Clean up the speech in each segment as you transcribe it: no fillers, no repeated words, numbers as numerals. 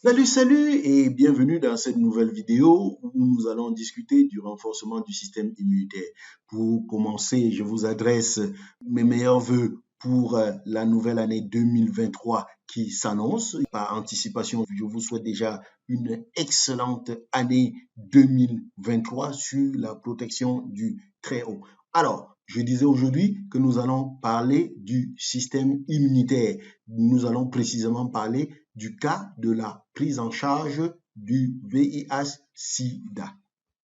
Salut et bienvenue dans cette nouvelle vidéo où nous allons discuter du renforcement du système immunitaire. Pour commencer, je vous adresse mes meilleurs vœux pour la nouvelle année 2023 qui s'annonce. Par anticipation, je vous souhaite déjà une excellente année 2023 sur la protection du Très-Haut. Alors, je disais aujourd'hui que nous allons parler du système immunitaire. Nous allons précisément parler du cas de la prise en charge du VIH-Sida.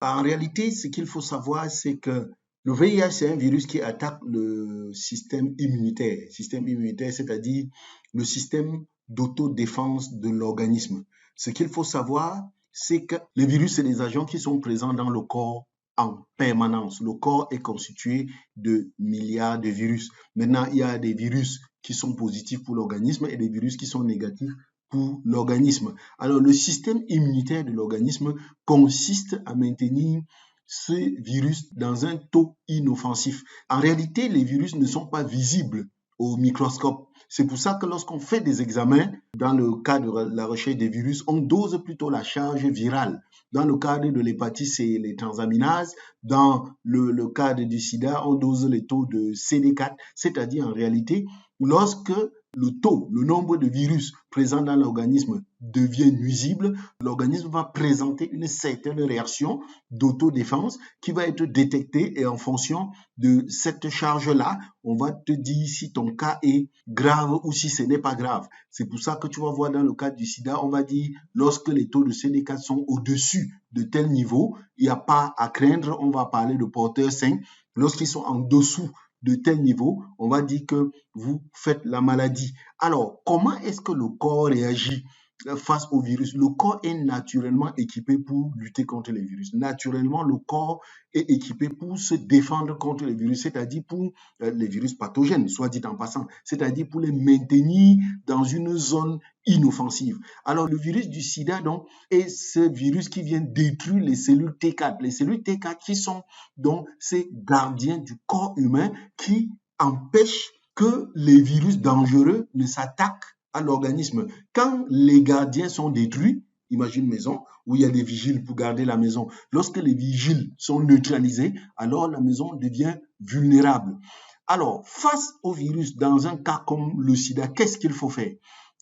En réalité, ce qu'il faut savoir, c'est que le VIH, c'est un virus qui attaque le système immunitaire. Système immunitaire, c'est-à-dire le système d'autodéfense de l'organisme. Ce qu'il faut savoir, c'est que les virus, c'est des agents qui sont présents dans le corps en permanence. Le corps est constitué de milliards de virus. Maintenant, il y a des virus qui sont positifs pour l'organisme et des virus qui sont négatifs pour l'organisme. Alors, le système immunitaire de l'organisme consiste à maintenir ce virus dans un taux inoffensif. En réalité, les virus ne sont pas visibles au microscope. C'est pour ça que lorsqu'on fait des examens, dans le cas de la recherche des virus, on dose plutôt la charge virale. Dans le cadre de l'hépatite, c'est les transaminases. Dans le cadre du sida, on dose les taux de CD4. C'est-à-dire, en réalité, lorsque le nombre de virus présents dans l'organisme devient nuisible, l'organisme va présenter une certaine réaction d'autodéfense qui va être détectée et en fonction de cette charge-là, on va te dire si ton cas est grave ou si ce n'est pas grave. C'est pour ça que tu vas voir dans le cas du sida, on va dire lorsque les taux de CD4 sont au-dessus de tel niveau, il n'y a pas à craindre, on va parler de porteurs sains. Lorsqu'ils sont en dessous de tel niveau, on va dire que vous faites la maladie. Alors, comment est-ce que le corps réagit face au virus? Le corps est naturellement équipé pour lutter contre les virus. Naturellement, le corps est équipé pour se défendre contre les virus, c'est-à-dire pour les virus pathogènes, soit dit en passant, c'est-à-dire pour les maintenir dans une zone inoffensive. Alors, le virus du sida, donc, est ce virus qui vient détruire les cellules T4. Les cellules T4 qui sont donc ces gardiens du corps humain qui empêchent que les virus dangereux ne s'attaquent à l'organisme. Quand les gardiens sont détruits, imagine une maison où il y a des vigiles pour garder la maison. Lorsque les vigiles sont neutralisés, alors la maison devient vulnérable. Alors, face au virus, dans un cas comme le sida, qu'est-ce qu'il faut faire?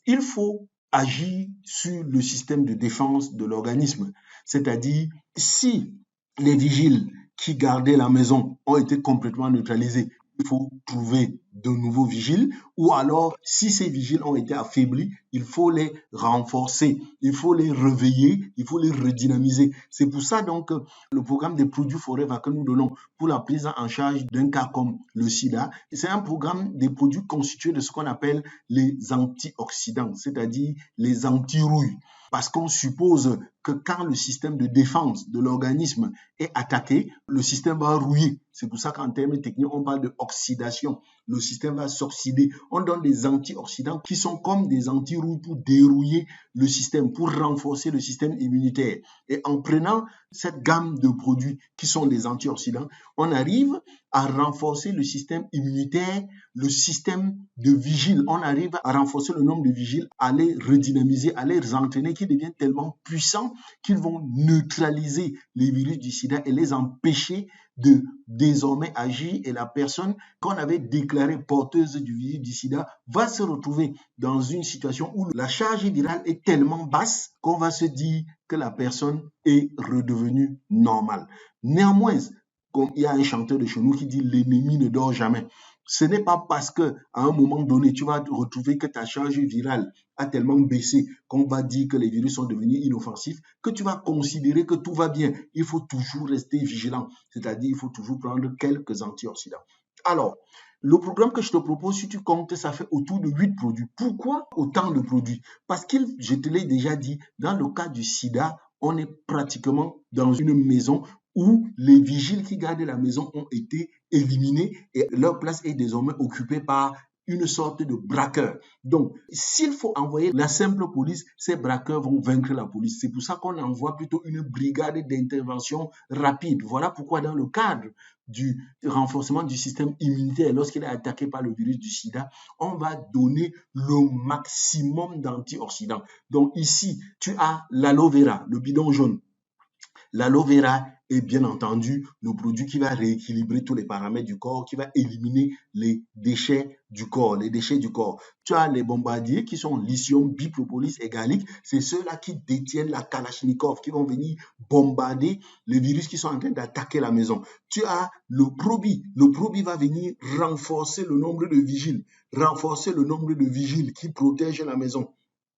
Il faut agir sur le système de défense de l'organisme. C'est-à-dire, si les vigiles qui gardaient la maison ont été complètement neutralisés, il faut trouver de nouveaux vigiles, ou alors, si ces vigiles ont été affaiblis, il faut les renforcer, il faut les réveiller, il faut les redynamiser. C'est pour ça donc le programme des produits Forever que nous donnons pour la prise en charge d'un cas comme le sida, c'est un programme des produits constitués de ce qu'on appelle les antioxydants, c'est-à-dire les anti-rouilles. Parce qu'on suppose que quand le système de défense de l'organisme est attaqué, le système va rouiller. C'est pour ça qu'en termes techniques, on parle d'oxydation. Le système va s'oxyder. On donne des antioxydants qui sont comme des anti-rouilles pour dérouiller le système, pour renforcer le système immunitaire. Et en prenant cette gamme de produits qui sont des antioxydants, on arrive à renforcer le système immunitaire, le système de vigile. On arrive à renforcer le nombre de vigiles, à les redynamiser, à les entraîner, qui deviennent tellement puissants qu'ils vont neutraliser les virus du sida et les empêcher de désormais agir, et la personne qu'on avait déclarée porteuse du virus du sida va se retrouver dans une situation où la charge virale est tellement basse qu'on va se dire que la personne est redevenue normale. Néanmoins, comme il y a un chanteur de chez nous qui dit l'ennemi ne dort jamais. Ce n'est pas parce qu'à un moment donné, tu vas te retrouver que ta charge virale a tellement baissé qu'on va dire que les virus sont devenus inoffensifs, que tu vas considérer que tout va bien. Il faut toujours rester vigilant, c'est-à-dire il faut toujours prendre quelques antioxydants. Alors, le programme que je te propose, si tu comptes, ça fait autour de 8 produits. Pourquoi autant de produits? Parce que, je te l'ai déjà dit, dans le cas du sida, on est pratiquement dans une maison où les vigiles qui gardaient la maison ont été éliminés et leur place est désormais occupée par une sorte de braqueur. Donc, s'il faut envoyer la simple police, ces braqueurs vont vaincre la police. C'est pour ça qu'on envoie plutôt une brigade d'intervention rapide. Voilà pourquoi dans le cadre du renforcement du système immunitaire, lorsqu'il est attaqué par le virus du sida, on va donner le maximum d'antioxydants. Donc ici, tu as l'aloe vera, le bidon jaune. L'aloe vera est bien entendu le produit qui va rééquilibrer tous les paramètres du corps, qui va éliminer les déchets du corps, Tu as les bombardiers qui sont lithium, bipropolis et gallique. C'est ceux-là qui détiennent la Kalachnikov, qui vont venir bombarder les virus qui sont en train d'attaquer la maison. Tu as le Probi. Le Probi va venir renforcer le nombre de vigiles qui protègent la maison.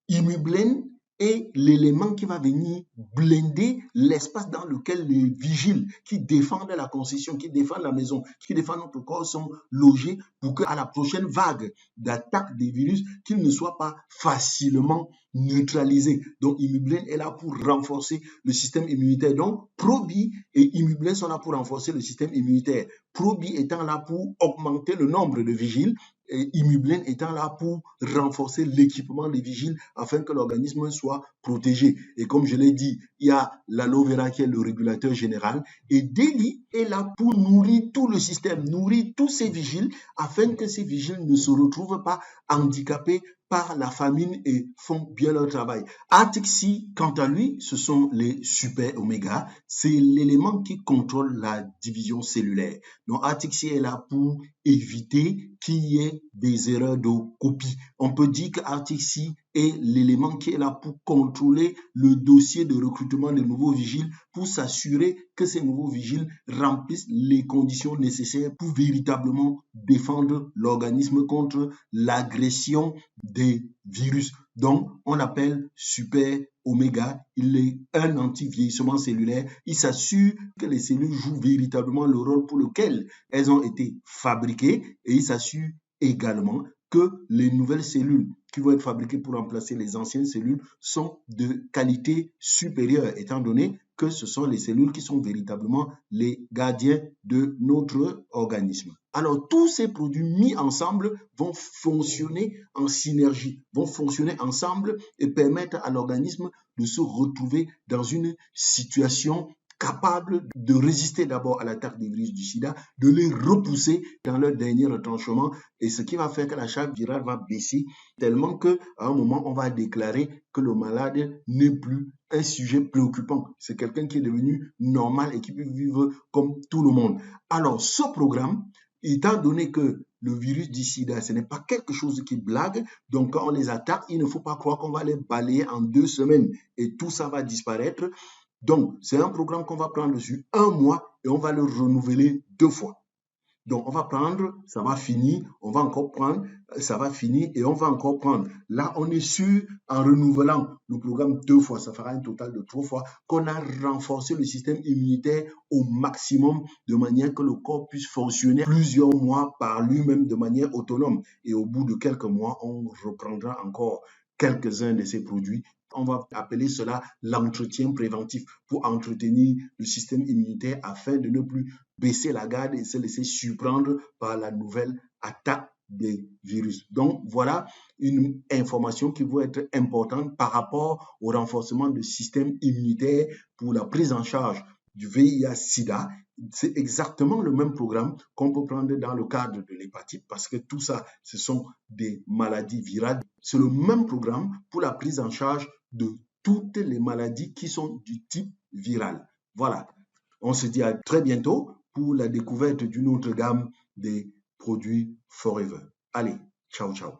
Immublène est l'élément qui va venir blinder l'espace dans lequel les vigiles qui défendent la concession, qui défendent la maison, qui défendent notre corps sont logés pour qu'à la prochaine vague d'attaque des virus, qu'ils ne soient pas facilement neutralisés. Donc, Immublène est là pour renforcer le système immunitaire. Donc, Probi et Immublène sont là pour renforcer le système immunitaire. Probi étant là pour augmenter le nombre de vigiles, et Immublène étant là pour renforcer l'équipement des vigiles afin que l'organisme soit protégé. Et comme je l'ai dit, il y a l'aloe vera qui est le régulateur général et Déli est là pour nourrir tout le système, nourrir tous ces vigiles afin que ces vigiles ne se retrouvent pas handicapés par la famine et font bien leur travail. Artixi, quant à lui, ce sont les super oméga. C'est l'élément qui contrôle la division cellulaire. Donc, Artixi est là pour éviter qu'il y ait des erreurs de copie. On peut dire que Artixi est l'élément qui est là pour contrôler le dossier de recrutement des nouveaux vigiles, pour s'assurer que ces nouveaux vigiles remplissent les conditions nécessaires pour véritablement défendre l'organisme contre l'agression des virus. Donc, on appelle super oméga, il est un anti-vieillissement cellulaire. Il s'assure que les cellules jouent véritablement le rôle pour lequel elles ont été fabriquées et il s'assure également que les nouvelles cellules qui vont être fabriquées pour remplacer les anciennes cellules sont de qualité supérieure, étant donné que ce sont les cellules qui sont véritablement les gardiens de notre organisme. Alors, tous ces produits mis ensemble vont fonctionner en synergie, vont fonctionner ensemble et permettre à l'organisme de se retrouver dans une situation capable de résister d'abord à l'attaque des virus du sida, de les repousser dans leur dernier retranchement, et ce qui va faire que la charge virale va baisser tellement qu'à un moment, on va déclarer que le malade n'est plus un sujet préoccupant. C'est quelqu'un qui est devenu normal et qui peut vivre comme tout le monde. Alors, ce programme, étant donné que le virus du sida, ce n'est pas quelque chose qui blague, donc quand on les attaque, il ne faut pas croire qu'on va les balayer en 2 semaines et tout ça va disparaître. Donc, c'est un programme qu'on va prendre sur 1 mois et on va le renouveler 2 fois. Donc, on va prendre, ça va finir, on va encore prendre, ça va finir et on va encore prendre. Là, on est sûr, en renouvelant le programme 2 fois, ça fera un total de 3 fois, qu'on a renforcé le système immunitaire au maximum de manière que le corps puisse fonctionner plusieurs mois par lui-même de manière autonome. Et au bout de quelques mois, on reprendra encore quelques-uns de ces produits. On va appeler cela l'entretien préventif pour entretenir le système immunitaire afin de ne plus baisser la garde et se laisser surprendre par la nouvelle attaque des virus. Donc, voilà une information qui va être importante par rapport au renforcement du système immunitaire pour la prise en charge du VIH-Sida. C'est exactement le même programme qu'on peut prendre dans le cadre de l'hépatite parce que tout ça, ce sont des maladies virales. C'est le même programme pour la prise en charge de toutes les maladies qui sont du type viral. Voilà. On se dit à très bientôt pour la découverte d'une autre gamme des produits Forever. Allez, ciao, ciao.